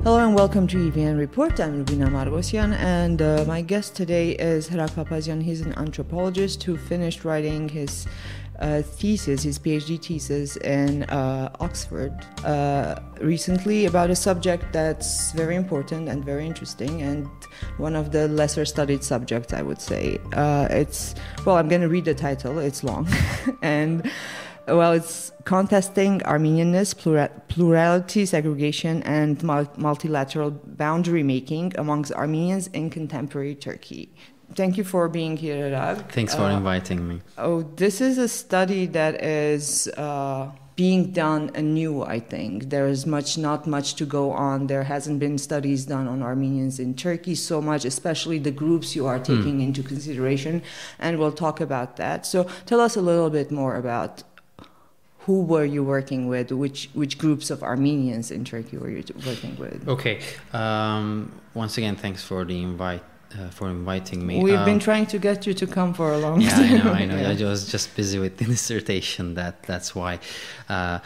Hello and welcome to EVN Report. I'm Rubina Margosyan, and my guest today is Herak Papazian. He's an anthropologist who finished writing his thesis, his PhD thesis in Oxford recently about a subject that's very important and very interesting and one of the lesser studied subjects, I would say. I'm going to read the title, it's long, and it's Contesting Armenianness, Plurality, Segregation, and Multilateral Boundary Making Amongst Armenians in Contemporary Turkey. Thank you for being here, Herak. Thanks for inviting me. This is a study that is being done anew, I think. There is not much to go on. There hasn't been studies done on Armenians in Turkey so much, especially the groups you are taking into consideration, and we'll talk about that. So tell us a little bit more about who were you working with? Which groups of Armenians in Turkey were you working with? Okay. Once again, thanks for the invite. For inviting me. We've been trying to get you to come for a long time. I know. Yeah. I was just busy with the dissertation. That's why. Whom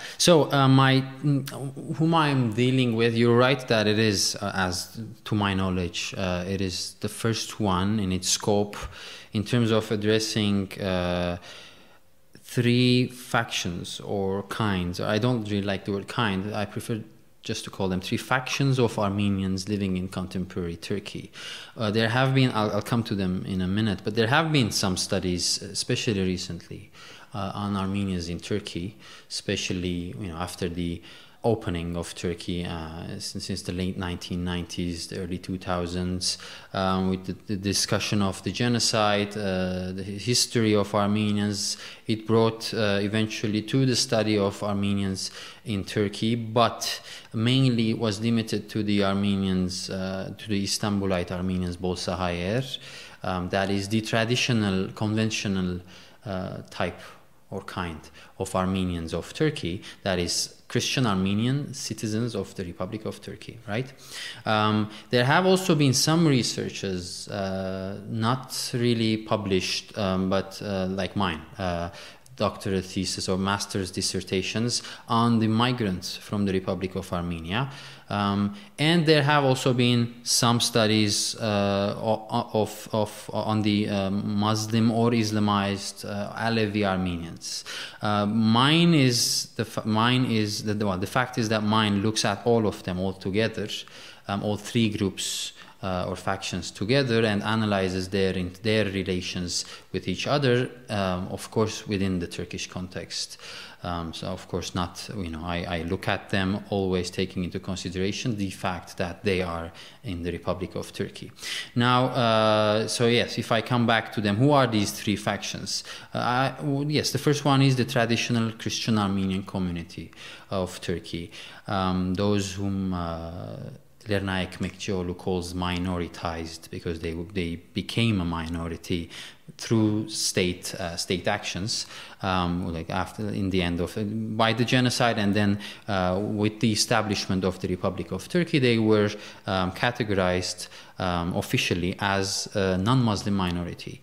I'm dealing with, you're right that it is, as to my knowledge, it is the first one in its scope in terms of addressing three factions or kinds. I don't really like the word kind. I prefer just to call them three factions of Armenians living in contemporary Turkey. There have been, I'll come to them in a minute, but there have been some studies, especially recently, on Armenians in Turkey, especially after the opening of Turkey since the late 1990s, the early 2000s, with the discussion of the genocide, the history of Armenians. It brought eventually to the study of Armenians in Turkey, but mainly was limited to the Armenians, to the Istanbulite Armenians, Bolsa Hayer. That is the traditional, conventional type or kind of Armenians of Turkey, that is Christian Armenian citizens of the Republic of Turkey, right? There have also been some researches, not really published, but like mine, doctorate thesis or master's dissertations on the migrants from the Republic of Armenia. And there have also been some studies on the Muslim or Islamized Alevi Armenians. The fact is that mine looks at all of them all together, all three groups or factions together, and analyzes their relations with each other, of course within the Turkish context. So of course not, I look at them always taking into consideration the fact that they are in the Republic of Turkey. Now, yes, if I come back to them, who are these three factions? Yes, the first one is the traditional Christian Armenian community of Turkey, those whom Lernaik Mekciolu calls minoritized, because they became a minority through state actions, by the genocide, and then with the establishment of the Republic of Turkey, they were categorized officially as a non-Muslim minority.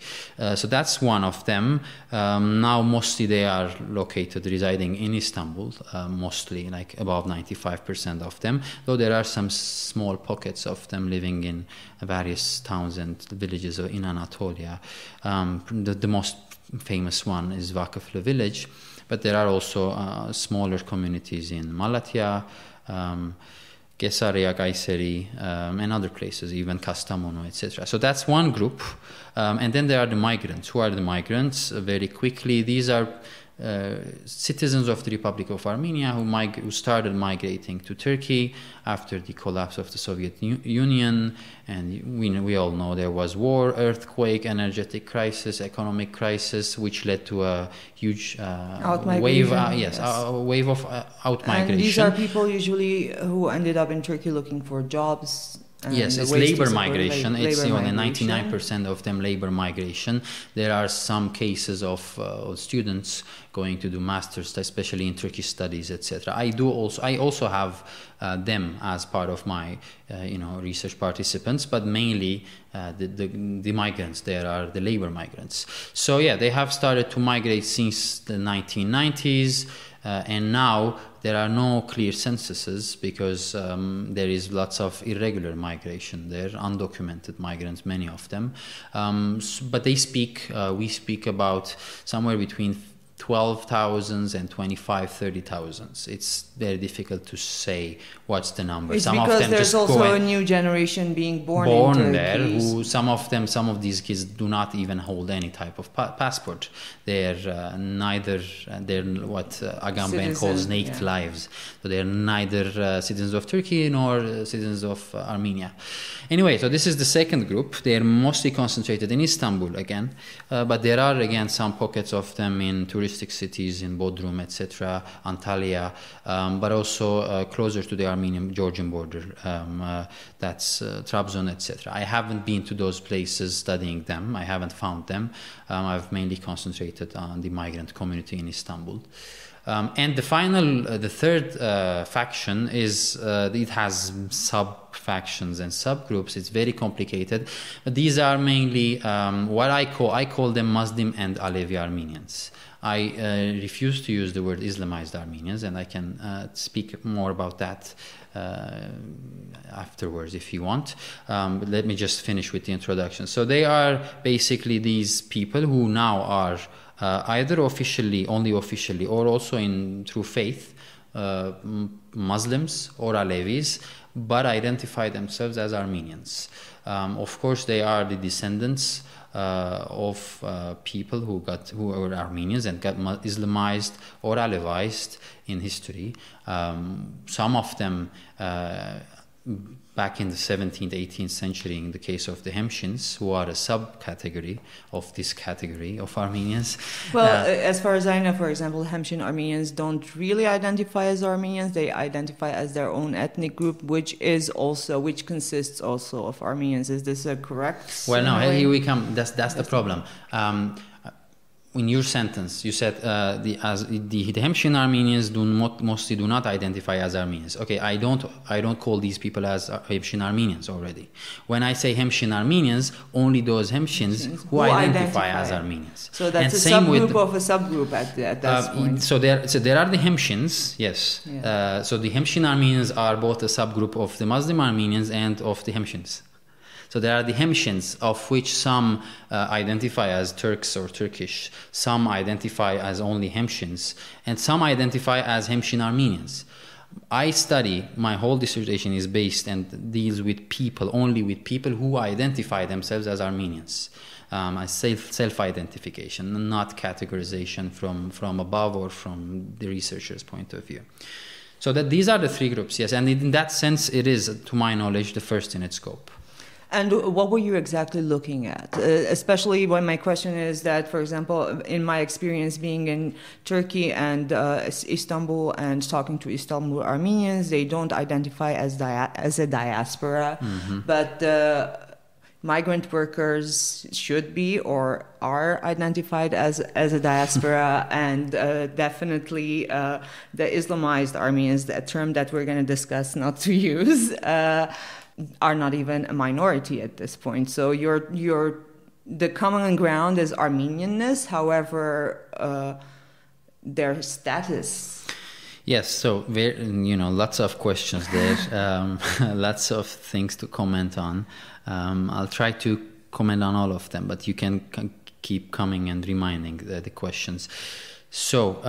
So that's one of them. Now mostly they are residing in Istanbul, mostly like above 95% of them, though there are some small pockets of them living in various towns and villages in Anatolia. The most famous one is Vakıflı village, but there are also smaller communities in Malatya, Kesaria, Kayseri, and other places, even Kastamonu, etc. So that's one group. And then there are the migrants. Who are the migrants? Very quickly, these are citizens of the Republic of Armenia who started migrating to Turkey after the collapse of the Soviet Union, and we all know there was war, earthquake, energetic crisis, economic crisis, which led to a huge wave of out-migration. And these are people usually who ended up in Turkey looking for jobs. Yes, it's labor migration. It's 99% of them labor migration. There are some cases of students going to do masters, especially in Turkish studies, etc. I also have them as part of my research participants, but mainly the migrants. There are the labor migrants. So yeah, they have started to migrate since the 1990s. And now there are no clear censuses because there is lots of irregular migration there, undocumented migrants, many of them. But we speak about somewhere between 12,000 and 30,000. It's very difficult to say what's the number. It's some because of them there's just also a new generation being born in there. Turkey. Some of these kids do not even hold any type of passport. They're they're what Agamben calls naked lives. So they're neither citizens of Turkey nor citizens of Armenia. Anyway, so this is the second group. They are mostly concentrated in Istanbul again, but there are again some pockets of them in touristic cities in Bodrum, etc., Antalya, but also closer to the Armenian-Georgian border. That's Trabzon, etc. I haven't been to those places studying them. I haven't found them. I've mainly concentrated on the migrant community in Istanbul. And the third faction is, it has sub-factions and subgroups. It's very complicated. But these are mainly what I call them Muslim and Alevi Armenians. I refuse to use the word Islamized Armenians, and I can speak more about that afterwards if you want. But let me just finish with the introduction. So they are basically these people who now are either only officially, or also through faith, Muslims or Alevis, but identify themselves as Armenians. Of course, they are the descendants of people who were Armenians and got Islamized or Alevized in history. Some of them back in the 17th, 18th century, in the case of the Hemshins, who are a subcategory of this category of Armenians. Well, as far as I know, for example, Hemshin Armenians don't really identify as Armenians. They identify as their own ethnic group, which consists also of Armenians. Is this correct? Well, no, here we come. That's the problem. In your sentence, you said the Hemshin Armenians mostly do not identify as Armenians. Okay, I don't call these people as Hemshin Armenians already. When I say Hemshin Armenians, only those Hemshins who identify as Armenians. So that's a subgroup of a subgroup at that point. So there are the Hemshins, yes. Yeah. So the Hemshin Armenians are both a subgroup of the Muslim Armenians and of the Hemshins. So there are the Hemshins, of which some identify as Turks or Turkish, some identify as only Hemshins, and some identify as Hemshin Armenians. My whole dissertation is based and deals with people, only with people who identify themselves as Armenians. Self-identification, not categorization from above or from the researcher's point of view. So that these are the three groups, yes, and in that sense it is, to my knowledge, the first in its scope. And what were you exactly looking at? Especially when my question is that, for example, in my experience being in Turkey and Istanbul and talking to Istanbul Armenians, they don't identify as a diaspora, but migrant workers should be or are identified as a diaspora, and definitely the Islamized Armenians, a term that we're going to discuss not to use, are not even a minority at this point. So the common ground is Armenianness. However, their status. Yes, so lots of questions there, lots of things to comment on. I'll try to comment on all of them, but you can keep coming and reminding the questions. So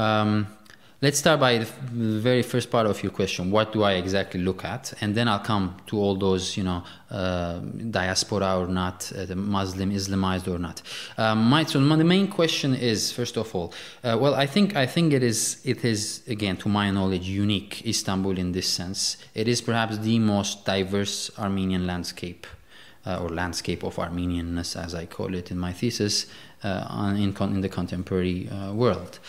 let's start by the very first part of your question. What do I exactly look at? And then I'll come to all those, diaspora or not, the Muslim, Islamized or not. The main question is, first of all, I think it is, again, to my knowledge, unique, Istanbul in this sense. It is perhaps the most diverse Armenian landscape, or landscape of Armenianness, as I call it in my thesis, in the contemporary world.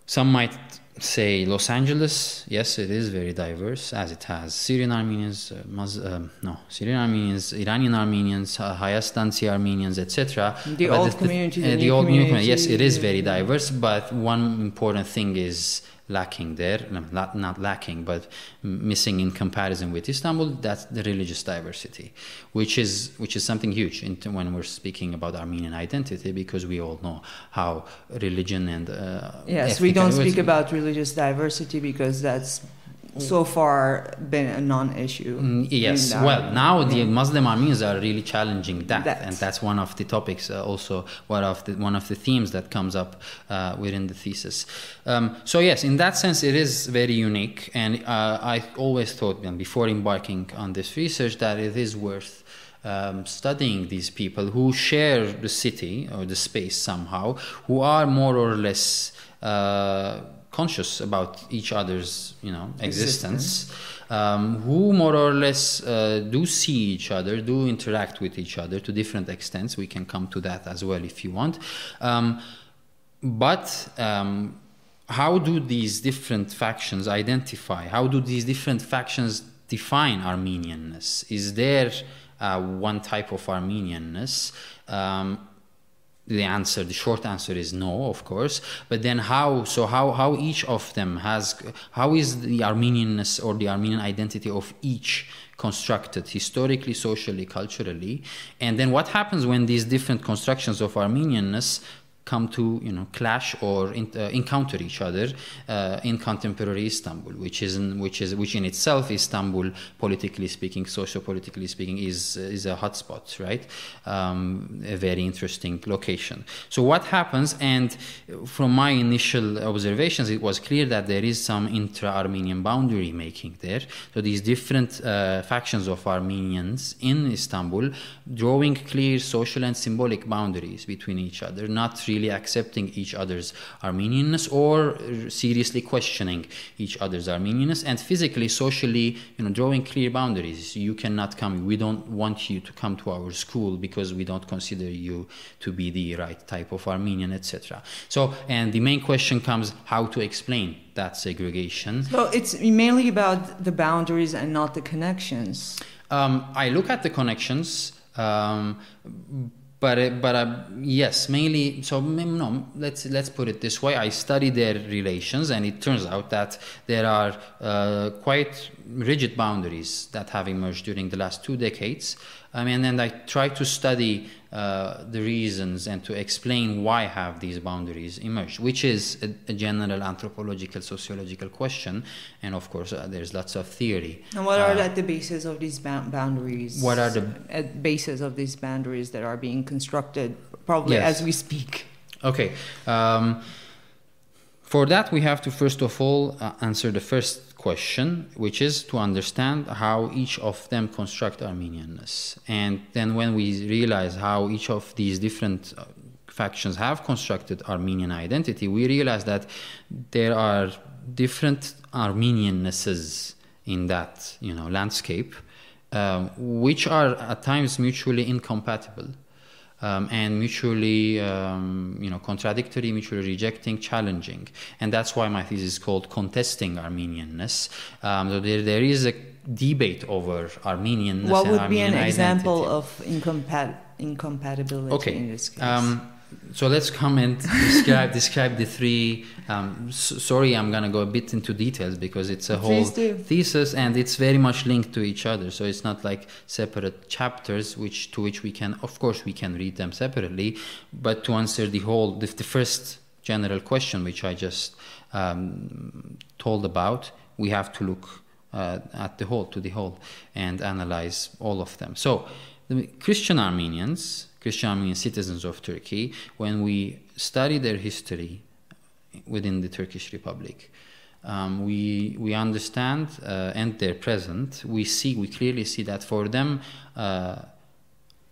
Some might say Los Angeles, yes, it is very diverse, as it has Syrian Armenians, Iranian Armenians, Hayastansi Armenians, etc. The old community, the old community, yes, it is very diverse, but one important thing is lacking there, not lacking, but missing in comparison with Istanbul, that's the religious diversity, which is something huge when we're speaking about Armenian identity, because we all know how religion and yes, we don't speak about religious diversity because that's so far been a non-issue. Yes, well, now the Muslim Armenians are really challenging that, and that's one of the topics, also one of the themes that comes up within the thesis. So yes, in that sense, it is very unique, and I always thought, before embarking on this research, that it is worth studying these people who share the city or the space somehow, who are more or less conscious about each other's, existence, who more or less do see each other, do interact with each other to different extents. We can come to that as well if you want. But how do these different factions identify? How do these different factions define Armenianness? Is there one type of Armenianness? The short answer is no, of course. But then how each of them how is the Armenianness or the Armenian identity of each constructed historically, socially, culturally? And then what happens when these different constructions of Armenianness come to clash or encounter each other in contemporary Istanbul, which in itself, Istanbul, politically speaking, socio-politically speaking, is a hotspot, right? A very interesting location. So what happens? And from my initial observations, it was clear that there is some intra-Armenian boundary making there. So these different factions of Armenians in Istanbul drawing clear social and symbolic boundaries between each other, not really accepting each other's Armenianness or seriously questioning each other's Armenianness, and physically, socially, drawing clear boundaries. You cannot come. We don't want you to come to our school because we don't consider you to be the right type of Armenian, etc. So, and the main question comes: how to explain that segregation? So it's mainly about the boundaries and not the connections. I look at the connections. But yes, mainly. So no, let's put it this way. I study their relations, and it turns out that there are quite rigid boundaries that have emerged during the last 2 decades. And I try to study the reasons and to explain why have these boundaries emerged, which is a general anthropological, sociological question. And of course, there's lots of theory. And what are at the basis of these boundaries? What are the basis of these boundaries that are being constructed, probably as we speak? Okay. For that, we have to first of all answer the first question, which is to understand how each of them construct Armenianness. And then when we realize how each of these different factions have constructed Armenian identity, we realize that there are different Armeniannesses in that landscape, which are at times mutually incompatible. And mutually, contradictory, mutually rejecting, challenging. And that's why my thesis is called Contesting Armenianness. So there is a debate over Armenianness. What would and be an Armenian example identity. of incompatibility in this case? So let's come and describe the three. Sorry, I'm going to go a bit into details because it's a whole thesis and it's very much linked to each other. So it's not like separate chapters, to which we can, of course, we can read them separately. But to answer the first general question, which I just told about, we have to look at the whole, and analyze all of them. So the Christian Armenian citizens of Turkey, when we study their history within the Turkish Republic, we understand, and their present, we clearly see that for them,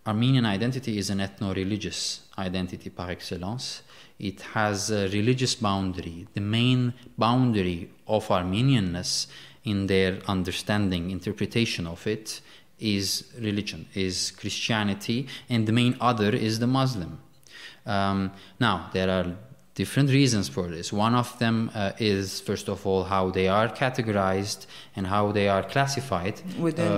Armenian identity is an ethno-religious identity par excellence. It has a religious boundary. The main boundary of Armenianness in their understanding, interpretation of it, is religion, is Christianity, and the main other is the Muslim. Now, there are different reasons for this. One of them is, first of all, how they are categorized and how they are classified within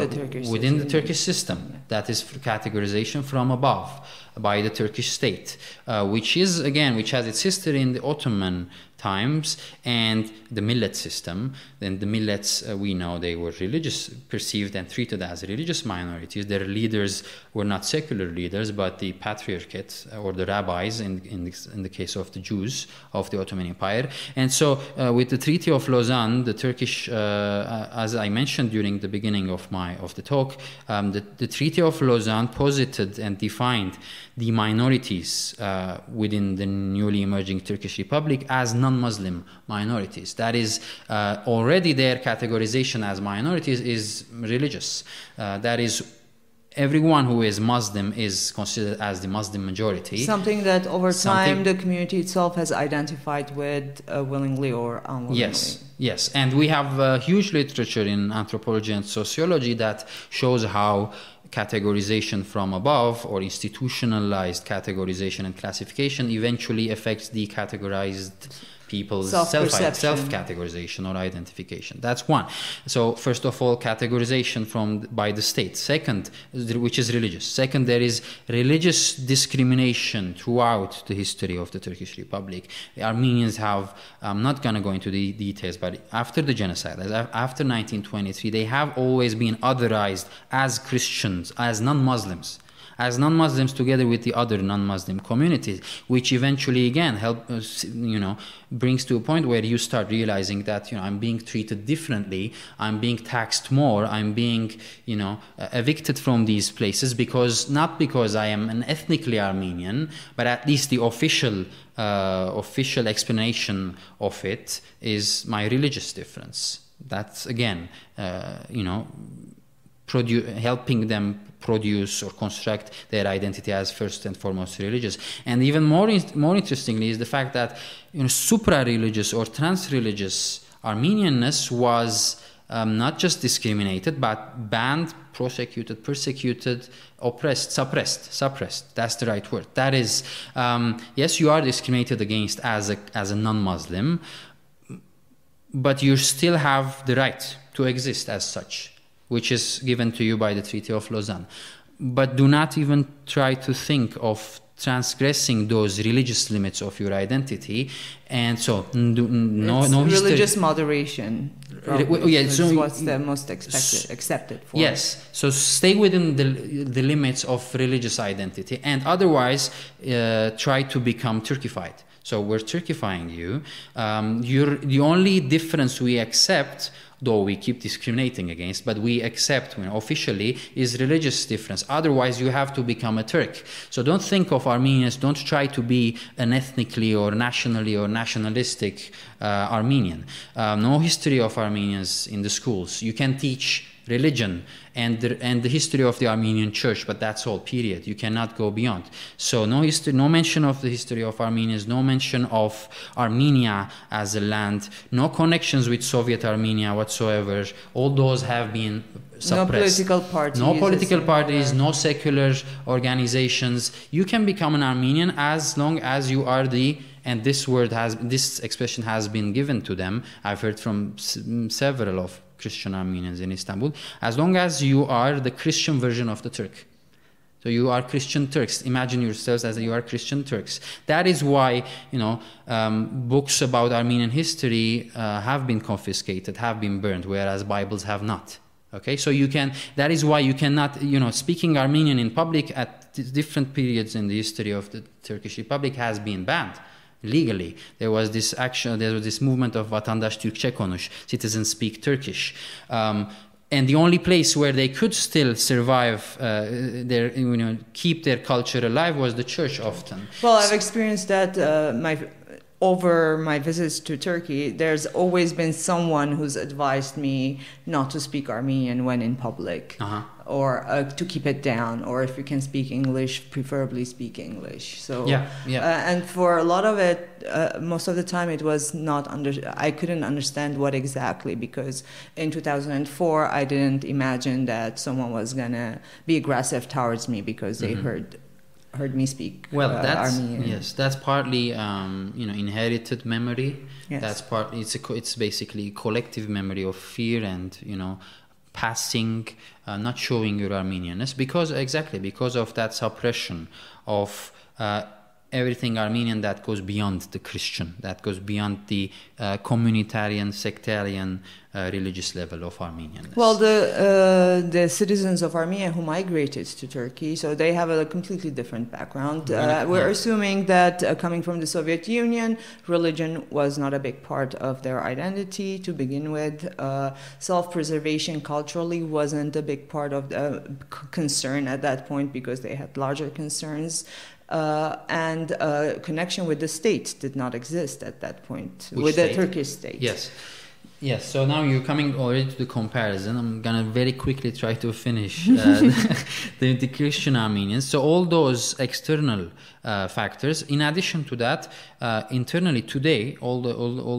the Turkish system. That is categorization from above by the Turkish state, which has its history in the Ottoman times, and the millet system. Then the millets, we know they were religious, perceived and treated as religious minorities. Their leaders were not secular leaders, but the patriarchate or the rabbis in the case of the Jews of the Ottoman Empire. And so with the Treaty of Lausanne, the Turkish, as I mentioned during the beginning of the talk, the Treaty of Lausanne posited and defined the minorities within the newly emerging Turkish Republic as non-Muslim minorities. That is, already their categorization as minorities is religious. That is, everyone who is Muslim is considered as the Muslim majority. Something that over time the community itself has identified with willingly or unwillingly. Yes, and we have huge literature in anthropology and sociology that shows how categorization from above or institutionalized categorization and classification eventually affects the categorized people's self-categorization or identification. That's one. So first of all, categorization by the state. Second, which is religious. Second, there is religious discrimination throughout the history of the Turkish Republic. The Armenians have, I'm not going to go into the details, but after the genocide, after 1923, they have always been otherized as Christians, as non-Muslims. As non-Muslims together with the other non-Muslim communities, which eventually again brings to a point where you start realizing that I'm being treated differently, I'm being taxed more, I'm being evicted from these places not because I am an ethnically Armenian, but at least the official explanation of it is my religious difference. That's again helping them produce or construct their identity as first and foremost religious. And even more interestingly is the fact that supra-religious or trans-religious Armenianness was not just discriminated, but banned, prosecuted, persecuted, oppressed, suppressed. That's the right word. That is, yes, you are discriminated against as a non-Muslim, but you still have the right to exist as such, which is given to you by the Treaty of Lausanne. But do not even try to think of transgressing those religious limits of your identity. And so, no religious moderation. So what's the most accepted form. Yes. So stay within the limits of religious identity, and otherwise try to become Turkified. So we're Turkifying you. The only difference we accept, though we keep discriminating against, but we accept officially, is religious difference. Otherwise, you have to become a Turk. So don't think of Armenians, don't try to be an ethnically or nationally or nationalistic Armenian. No history of Armenians in the schools. You can teach religion and the history of the Armenian church, but that's all, period. You cannot go beyond. So no mention of the history of Armenians, no mention of Armenia as a land, no connections with Soviet Armenia whatsoever. All those have been suppressed. No political parties, no secular organizations. You can become an Armenian as long as you are and this expression has been given to them. I've heard from several of Christian Armenians in Istanbul, as long as you are the Christian version of the Turk. So you are Christian Turks. Imagine yourselves as you are Christian Turks. That is why, books about Armenian history have been confiscated, have been burned, whereas Bibles have not. Okay, so that is why you cannot, speaking Armenian in public at different periods in the history of the Turkish Republic has been banned. Legally, there was this movement of Vatandaş Türkçe konuş, citizens speak Turkish, and the only place where they could still survive, keep their culture alive, was the church often. Well, I've experienced that over my visits to Turkey. There's always been someone who's advised me not to speak Armenian when in public, or to keep it down, or if you can speak English, preferably speak English. So and for a lot of it, most of the time it was I couldn't understand what exactly, because in 2004 I didn't imagine that someone was gonna be aggressive towards me because they heard me speak Armenian. Yes, that's partly inherited memory. Yes. That's partly it's basically collective memory of fear and passing, not showing your Armenianness because of that suppression of everything Armenian that goes beyond the Christian, that goes beyond the communitarian, sectarian, religious level of Armenianness. Well, the citizens of Armenia who migrated to Turkey, so they have a completely different background. We're assuming that coming from the Soviet Union, religion was not a big part of their identity to begin with. Self-preservation culturally wasn't a big part of the concern at that point because they had larger concerns. And connection with the state did not exist at that point. Which with state? the Turkish state. Yes, so now you're coming already to the comparison. I'm going to very quickly try to finish the Christian Armenians. So all those external factors, in addition to that, internally today, all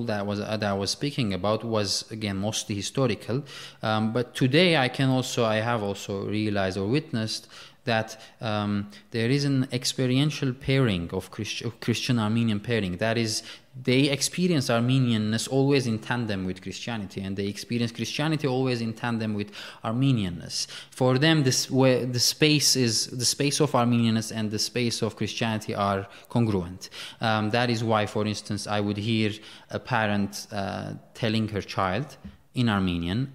that I was speaking about was, again, mostly historical. But today I have also realized or witnessed that there is an experiential pairing of Christian Armenian pairing. That is, they experience Armenianness always in tandem with Christianity, and they experience Christianity always in tandem with Armenianness. For them, the space of Armenianness and the space of Christianity are congruent. That is why, for instance, I would hear a parent telling her child in Armenian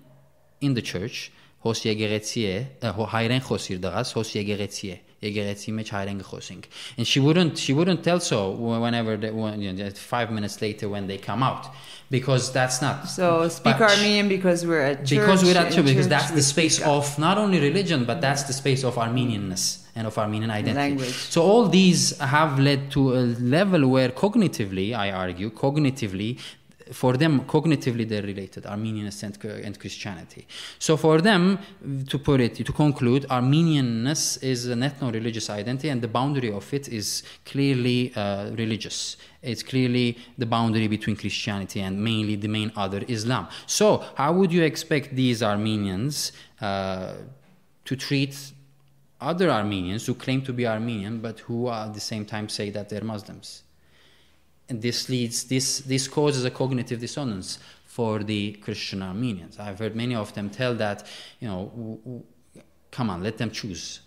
in the church, «Հոս եկեղեցի է, հայրեն խոսիր դղաս, հոս եկեղեցի է, եկեղեցի մեջ հայրեն խոսենք». And she wouldn't tell so whenever 5 minutes later when they come out, because that's not. So speak Armenian because we're at church. Because that's the space of not only religion, but that's the space of Armenianness and of Armenian identity. Language. So all these have led to a level where cognitively, I argue, for them, cognitively, they're related, Armenianness and Christianity. So for them, to conclude, Armenianness is an ethno-religious identity, and the boundary of it is clearly religious. It's clearly the boundary between Christianity and mainly the main other, Islam. So how would you expect these Armenians to treat other Armenians who claim to be Armenian, but who at the same time say that they're Muslims? And this causes a cognitive dissonance for the Christian Armenians. I've heard many of them tell that, come on, let them choose.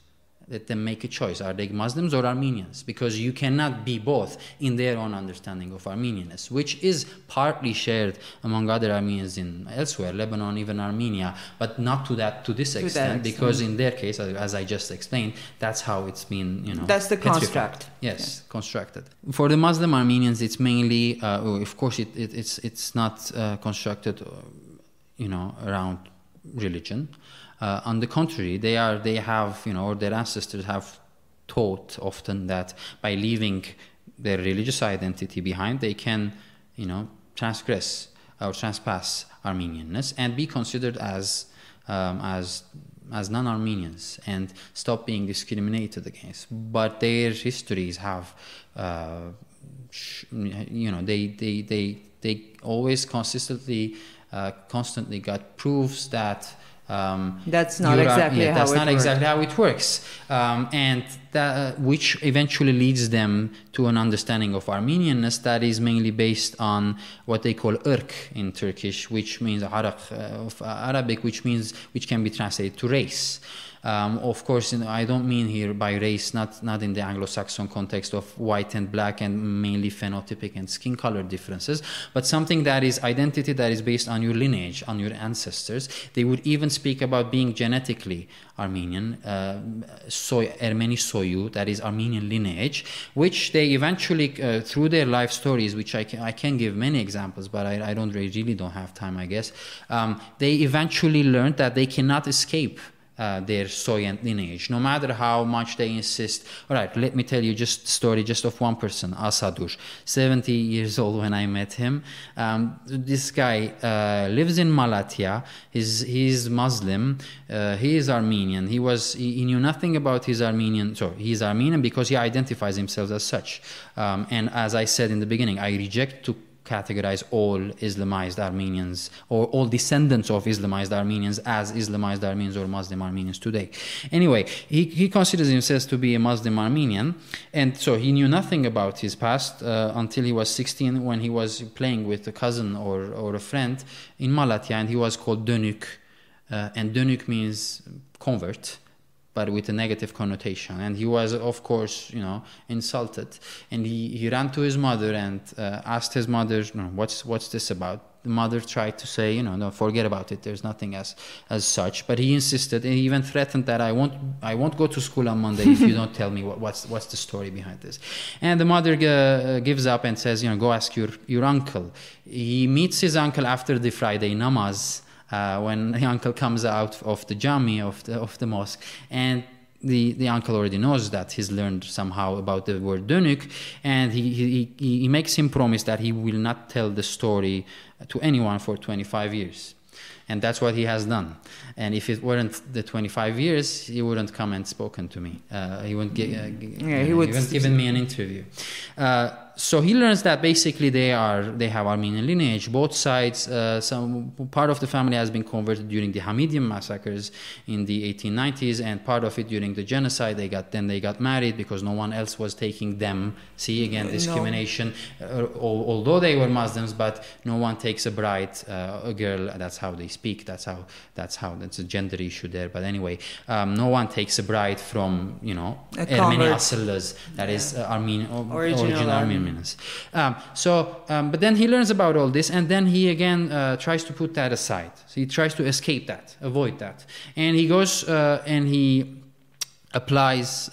Let them make a choice. Are they Muslims or Armenians? Because you cannot be both in their own understanding of Armenianness, which is partly shared among other Armenians elsewhere, Lebanon, even Armenia, but not to this extent, because in their case, as I just explained, that's how it's been, That's the construct. Yes, constructed. For the Muslim Armenians, it's mainly, of course, it's not constructed, around religion. On the contrary, they have, or their ancestors have taught often that by leaving their religious identity behind, they can, transgress or transpass Armenianness and be considered as non-Armenians and stop being discriminated against. But their histories have, they always constantly got proofs that. That's not exactly how it works, and which eventually leads them to an understanding of Armenianness that is mainly based on what they call irk in Turkish, which means Arabic, which can be translated to race. Of course, I don't mean here by race, not in the Anglo-Saxon context of white and black and mainly phenotypic and skin color differences, but something that is identity that is based on your lineage, on your ancestors. They would even speak about being genetically Armenian, Ermeni soyu, that is Armenian lineage, which they eventually, through their life stories, which I can give many examples, but I really don't have time, I guess, they eventually learned that they cannot escape their Soyan lineage, no matter how much they insist. All right, let me tell you just a story of one person, Asadur, 70 years old when I met him. This guy lives in Malatya. He's Muslim. He is Armenian. He knew nothing about his Armenian. So he's Armenian because he identifies himself as such. And as I said in the beginning, I reject to categorize all Islamized Armenians or all descendants of Islamized Armenians as Islamized Armenians or Muslim Armenians today. Anyway, he considers himself to be a Muslim Armenian, and so he knew nothing about his past until he was 16 when he was playing with a cousin or a friend in Malatya, and he was called Dönük, and Dönük means convert. but with a negative connotation. And he was, of course, insulted. And he ran to his mother and asked his mother, what's this about? The mother tried to say, no, forget about it. There's nothing as such. But he insisted, and he even threatened that I won't go to school on Monday if you don't tell me what's the story behind this. And the mother gives up and says, go ask your uncle. He meets his uncle after the Friday namaz, when the uncle comes out of the jami, of the mosque, and the uncle already knows that he's learned somehow about the word dönük, and he makes him promise that he will not tell the story to anyone for 25 years. And that's what he has done. And if it weren't the 25 years, he wouldn't come and spoken to me. He wouldn't given me an interview. So he learns that basically they have Armenian lineage. Both sides, some part of the family has been converted during the Hamidian massacres in the 1890s, and part of it during the genocide. They got married because no one else was taking them. See, again, discrimination. No. Although they were Muslims, but no one takes a bride, a girl. That's how they speak. That's a gender issue there. But anyway, no one takes a bride from Ermeni asıllıs, that is original Armenian. But then he learns about all this, and then he again tries to put that aside. So he tries to escape that, avoid that, and he goes and he applies.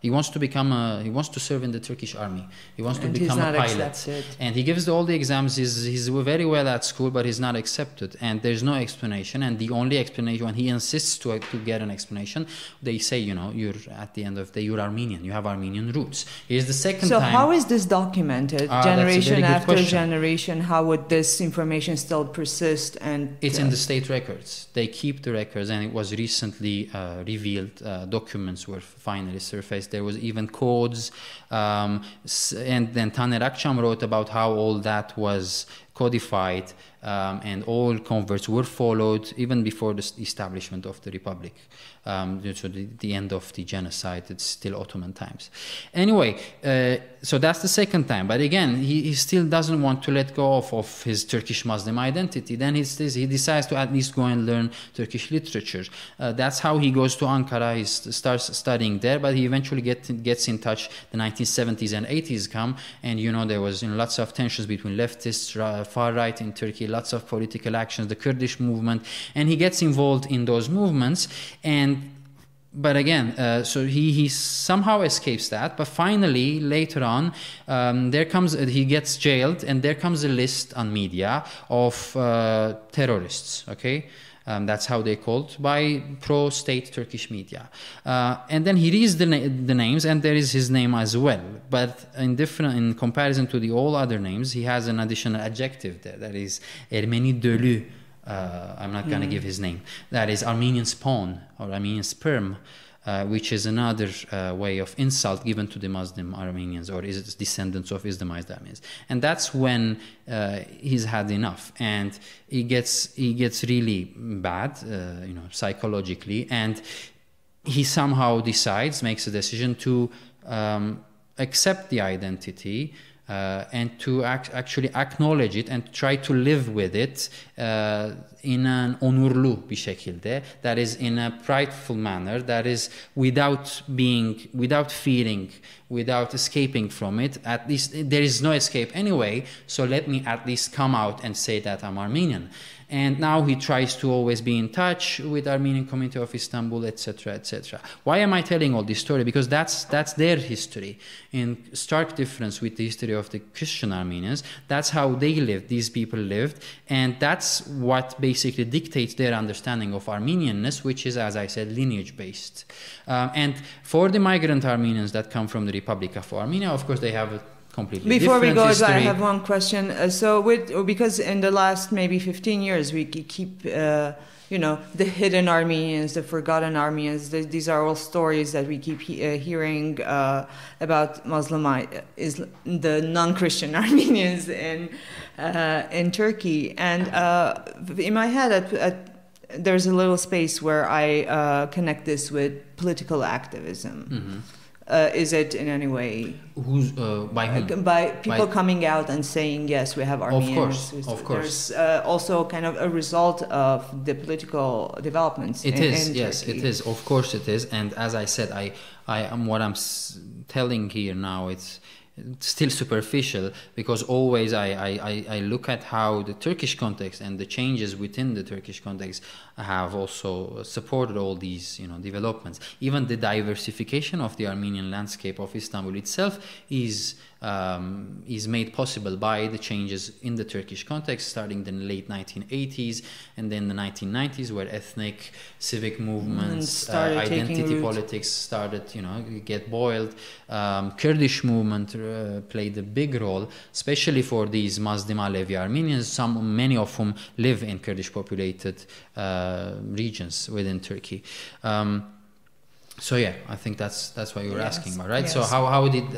He wants to serve in the Turkish army. He wants to become a pilot. Accepted. And he gives all the exams. He's very well at school, but he's not accepted. And there's no explanation. And the only explanation, when he insists to get an explanation, they say, you're at the end of the day, you're Armenian. You have Armenian roots. Here's the second time. So how is this documented? Generation after generation, how would this information still persist? And it's in the state records. They keep the records, and it was recently revealed. Documents were finally surfaced. There was even codes, and then Taner Akçam wrote about how all that was codified, and all converts were followed even before the establishment of the Republic. So the end of the genocide, it's still Ottoman times. Anyway, so that's the second time. But again, he still doesn't want to let go of his Turkish Muslim identity. Then he decides to at least go and learn Turkish literature. That's how he goes to Ankara. He starts studying there, but he eventually gets in touch. The 1970s and 80s come, and there was lots of tensions between leftists, far right in Turkey, lots of political actions, the Kurdish movement, and he gets involved in those movements. But again, so he somehow escapes that. But finally, later on, he gets jailed, and there comes a list on media of terrorists. Okay. That's how they called by pro-state Turkish media, and then he reads the names, and there is his name as well. But in comparison to the all other names, he has an additional adjective there. That is Ermeni dölü. I'm not going to give his name. That is Armenian spawn or Armenian sperm, which is another way of insult given to the Muslim Armenians, or is it descendants of Islamized Armenians. And that's when he's had enough, and he gets really bad, psychologically, and he somehow makes a decision to accept the identity. And to actually acknowledge it and try to live with it in an onurlu bir şekilde, that is in a prideful manner, that is without feeling, without escaping from it. At least there is no escape anyway, so let me at least come out and say that I'm Armenian. And now he tries to always be in touch with Armenian community of Istanbul, etc., etc. Why am I telling all this story? Because that's their history, in stark difference with the history of the Christian Armenians. That's how they lived. These people lived, and that's what basically dictates their understanding of Armenianness, which is, as I said, lineage-based. And for the migrant Armenians that come from the Republic of Armenia, of course, they have a completely Before we go, history. I have one question. Because in the last maybe 15 years, we keep, the hidden Armenians, the forgotten Armenians. These are all stories that we keep hearing about the non-Christian Armenians in Turkey. And in my head, there's a little space where I connect this with political activism. Is it in any way Who's by whom? by people coming out and saying yes, we have Armenians? Of course. There's also kind of a result of the political developments. It is, in yes, Turkey. it is. Of course, it is. And as I said, I am what I'm telling here now. It's still superficial, because always I look at how the Turkish context and the changes within the Turkish context have also supported all these developments. Even the diversification of the Armenian landscape of Istanbul itself is made possible by the changes in the Turkish context, starting in the late 1980s and then the 1990s, where ethnic civic movements, identity politics started get boiled. Kurdish movement played a big role, especially for these Muslim Alevi Armenians, many of whom live in Kurdish populated regions within Turkey. So yeah, I think that's what you were asking about, right? Yes. So how did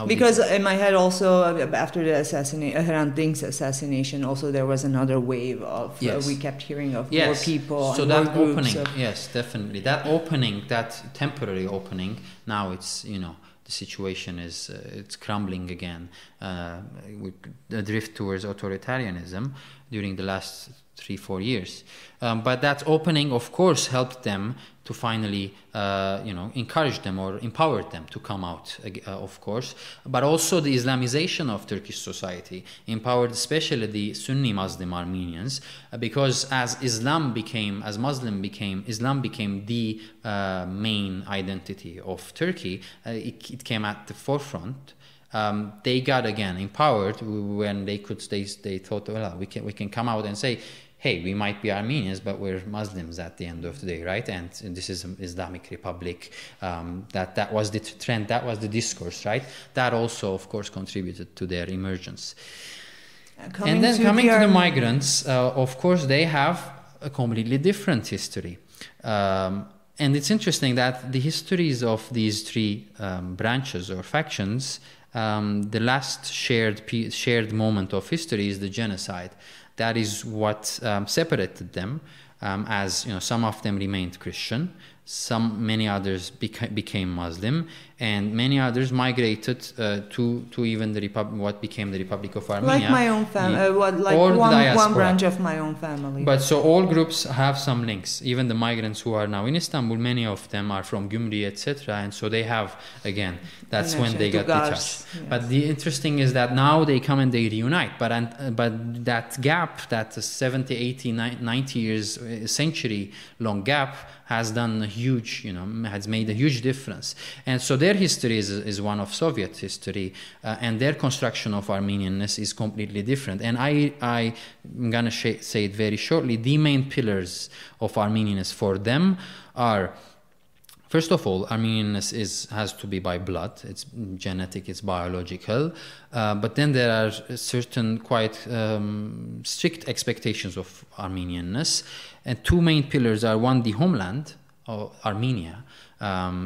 because in my head also after the Hrant Dink's assassination, also there was another wave of we kept hearing of more people. So and that more opening, groups yes, definitely that opening, that temporary opening. Now it's the situation is it's crumbling again. With the drift towards authoritarianism during the last 3-4 years. But that opening, of course, helped them to finally, encourage them or empower them to come out, of course. But also the Islamization of Turkish society empowered especially the Sunni Muslim Armenians, because as Islam became the main identity of Turkey, it came at the forefront. They got again empowered when they thought, well, we can come out and say, hey, we might be Armenians, but we're Muslims at the end of the day, right? And this is an Islamic Republic. That was the trend, that was the discourse, right? That also, of course, contributed to their emergence. Coming to the migrants, of course, they have a completely different history. And it's interesting that the histories of these three branches or factions, the last shared moment of history is the genocide. That is what separated them, as some of them remained Christian, many others became Muslim, and many others migrated to even what became the Republic of Armenia. Like my own family, one branch of my own family. But so all groups have some links. Even the migrants who are now in Istanbul, many of them are from Gümri, etc. And so they have, again, that's when they got detached. Yes. But the interesting is that now they come and they reunite. But that gap, that 70, 80, 90 years, century-long gap, has done has made a huge difference. And so their history is one of Soviet history, and their construction of Armenianness is completely different. And I'm going to say it very shortly. The main pillars of Armenianness for them are, first of all, Armenianness has to be by blood. It's genetic, it's biological. But then there are certain quite strict expectations of Armenianness. And two main pillars are, one, the homeland, or Armenia.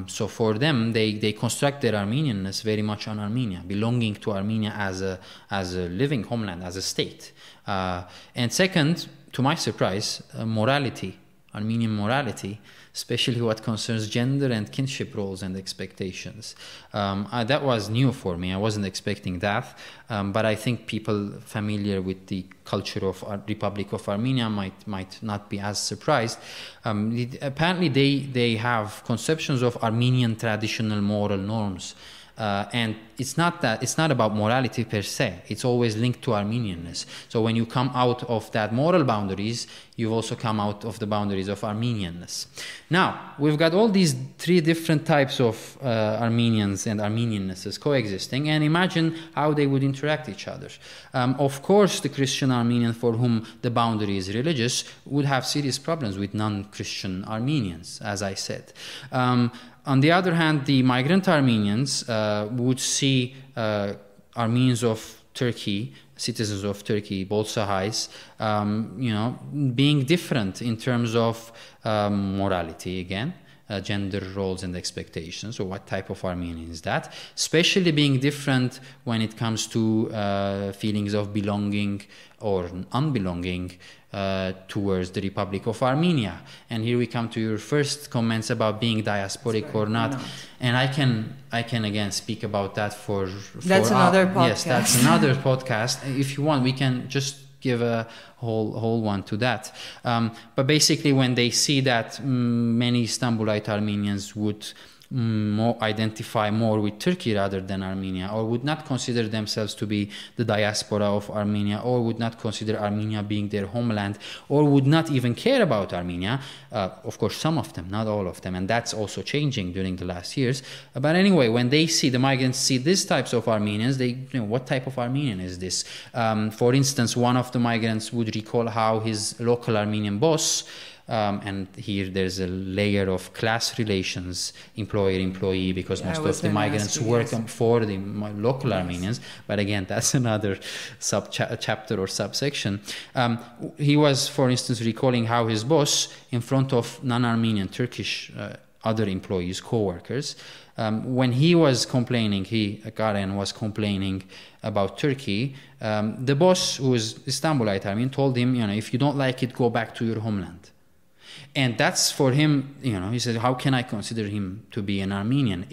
So for them, they construct their Armenianness very much on Armenia, belonging to Armenia as a living homeland, as a state. And second, to my surprise, morality, Armenian morality, especially what concerns gender and kinship roles and expectations. That was new for me. I wasn't expecting that, but I think people familiar with the culture of Republic of Armenia might not be as surprised. Apparently, they have conceptions of Armenian traditional moral norms. And it's not about morality per se. It's always linked to Armenianness. So when you come out of that moral boundaries, you've also come out of the boundaries of Armenianness. Now, we've got all these three different types of Armenians and Armeniannesses coexisting, and imagine how they would interact each other. Of course, the Christian Armenian for whom the boundary is religious would have serious problems with non-Christian Armenians, as I said. On the other hand, the migrant Armenians would see Armenians of Turkey, citizens of Turkey, Bolshahis, being different in terms of morality again. gender roles and expectations. So what type of Armenian is that? Especially being different when it comes to feelings of belonging or unbelonging towards the Republic of Armenia. And here we come to your first comments about being diasporic or not. And I can again speak about that for another podcast. Yes, that's another podcast. If you want, we can just give a whole one to that. But basically, when they see that many Istanbulite Armenians would identify more with Turkey rather than Armenia, or would not consider themselves to be the diaspora of Armenia, or would not consider Armenia being their homeland, or would not even care about Armenia. Of course, some of them, not all of them, and that's also changing during the last years. But anyway, when they see, the migrants see these types of Armenians, they, what type of Armenian is this? For instance, one of the migrants would recall how his local Armenian boss, and here there's a layer of class relations, employer-employee, because most of the migrants work for the local Armenians. But again, that's another chapter or subsection. He was, for instance, recalling how his boss, in front of non-Armenian Turkish other employees, co-workers, when he was complaining, Karen was complaining about Turkey, the boss, who was Istanbulite Armenian, told him, if you don't like it, go back to your homeland. And that's for him, he said, how can I consider him to be an Armenian?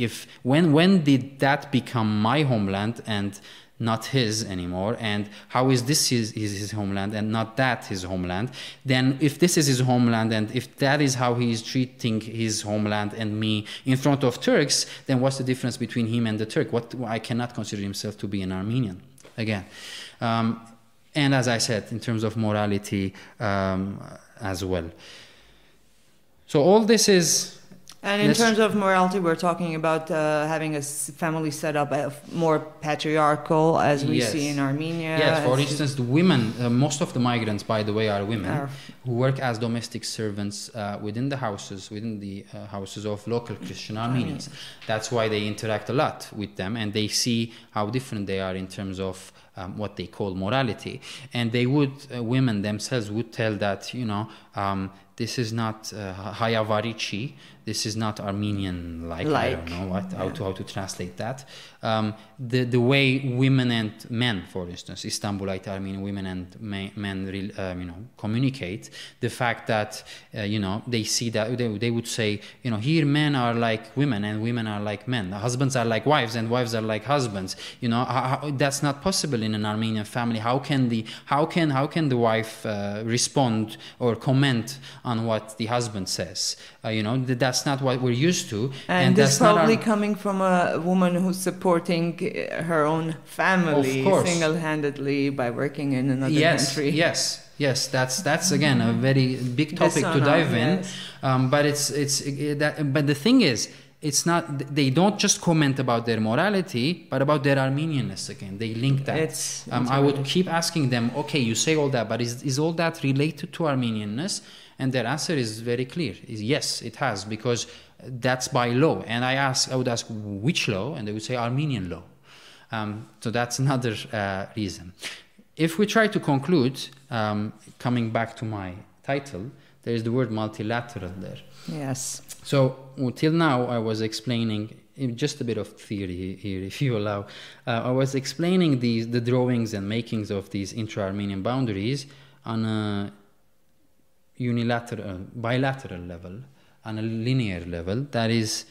When did that become my homeland and not his anymore? And how is this his homeland and not that his homeland? Then if this is his homeland, and if that is how he is treating his homeland and me in front of Turks, then what's the difference between him and the Turk? I cannot consider himself to be an Armenian, again. And as I said, in terms of morality as well. So all this is... And in terms of morality, we're talking about having a family set up more patriarchal, as we see in Armenia. Yes, for instance, the women, most of the migrants, by the way, are women who work as domestic servants within the houses of local Christian Armenians. That's why they interact a lot with them, and they see how different they are in terms of what they call morality. And they women themselves would tell that, this is not Hayavarichi. This is not Armenian-like. I don't know how to translate that. The way women and men, for instance, Istanbulite Armenian women and men, communicate. The fact that they see that they would say, here men are like women and women are like men. Husbands are like wives and wives are like husbands. That's not possible in an Armenian family. How can the wife respond or comment on what the husband says? That's not what we're used to. And this is probably coming from a woman who's supporting her own family single-handedly by working in another country. Yes, that's again a very big topic to dive in. But the thing is, it's not. They don't just comment about their morality, but about their Armenianness again. They link that. I would keep asking them, okay, you say all that, but is all that related to Armenianness? And their answer is very clear. Yes, it has, because that's by law. And I would ask, which law? And they would say Armenian law. So that's another reason. If we try to conclude, coming back to my title, there is the word multilateral there. Yes. So till now, I was explaining just a bit of theory here, if you allow. I was explaining the drawings and makings of these intra-Armenian boundaries on a bilateral level, on a linear level. That is,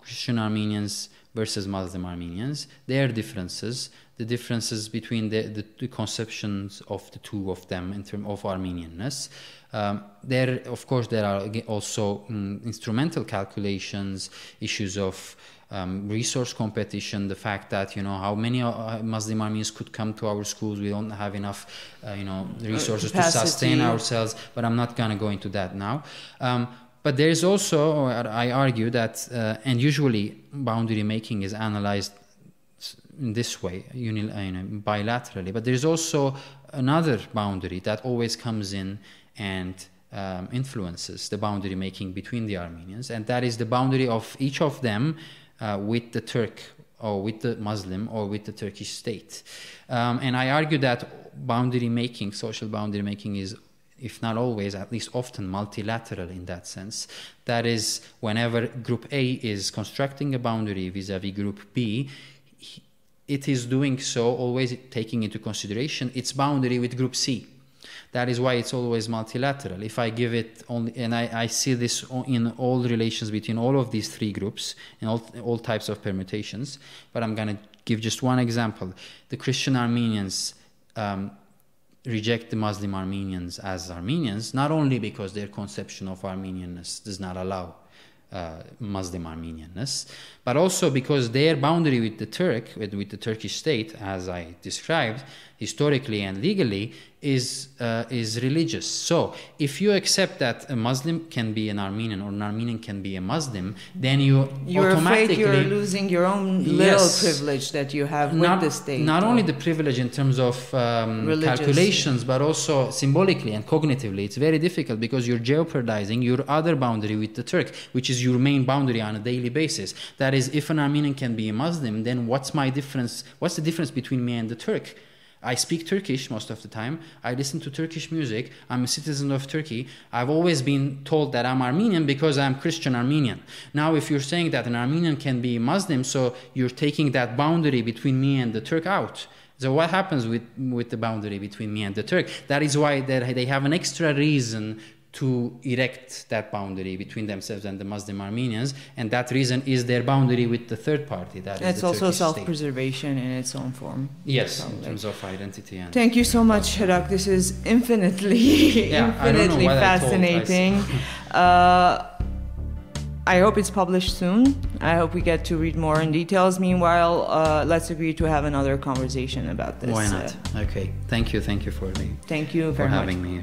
Christian Armenians versus Muslim Armenians, their differences, the differences between the conceptions of the two of them in terms of Armenianness. There are also instrumental calculations, issues of resource competition, the fact that how many Muslim Armenians could come to our schools. We don't have enough resources to sustain ourselves, but I'm not going to go into that now. But there is also, I argue that, and usually boundary making is analyzed in this way, bilaterally, but there's also another boundary that always comes in and influences the boundary making between the Armenians, and that is the boundary of each of them with the Turk or with the Muslim or with the Turkish state. And I argue that boundary making, social boundary making, is if not always, at least often multilateral in that sense. That is, whenever Group A is constructing a boundary vis-a-vis Group B, it is doing so always taking into consideration its boundary with Group C. That is why it's always multilateral. If I give it only, and I see this in all relations between all of these three groups, in all types of permutations, but I'm going to give just one example. The Christian Armenians reject the Muslim Armenians as Armenians, not only because their conception of Armenianness does not allow Muslim Armenianness, but also because their boundary with the with the Turkish state, as I described, historically and legally, is religious. So if you accept that a Muslim can be an Armenian or an Armenian can be a Muslim, then you're automatically... afraid you're losing your own little privilege that you have with the state. Not only the privilege in terms of calculations, but also symbolically and cognitively. It's very difficult because you're jeopardizing your other boundary with the Turk, which is your main boundary on a daily basis. That is, if an Armenian can be a Muslim, then what's the difference between me and the Turk? I speak Turkish most of the time. I listen to Turkish music. I'm a citizen of Turkey. I've always been told that I'm Armenian because I'm Christian Armenian. Now, if you're saying that an Armenian can be Muslim, so you're taking that boundary between me and the Turk out. So what happens with the boundary between me and the Turk? That is why they have an extra reason to erect that boundary between themselves and the Muslim Armenians, and that reason is their boundary with the third party. That is it's also self-preservation in its own form. Yes, probably. In terms of identity. And thank you so much, Hirak. This is infinitely fascinating. I hope it's published soon. I hope we get to read more in details. Meanwhile, let's agree to have another conversation about this. Why not? Okay. Thank you. Thank you for Thank you very much having me here.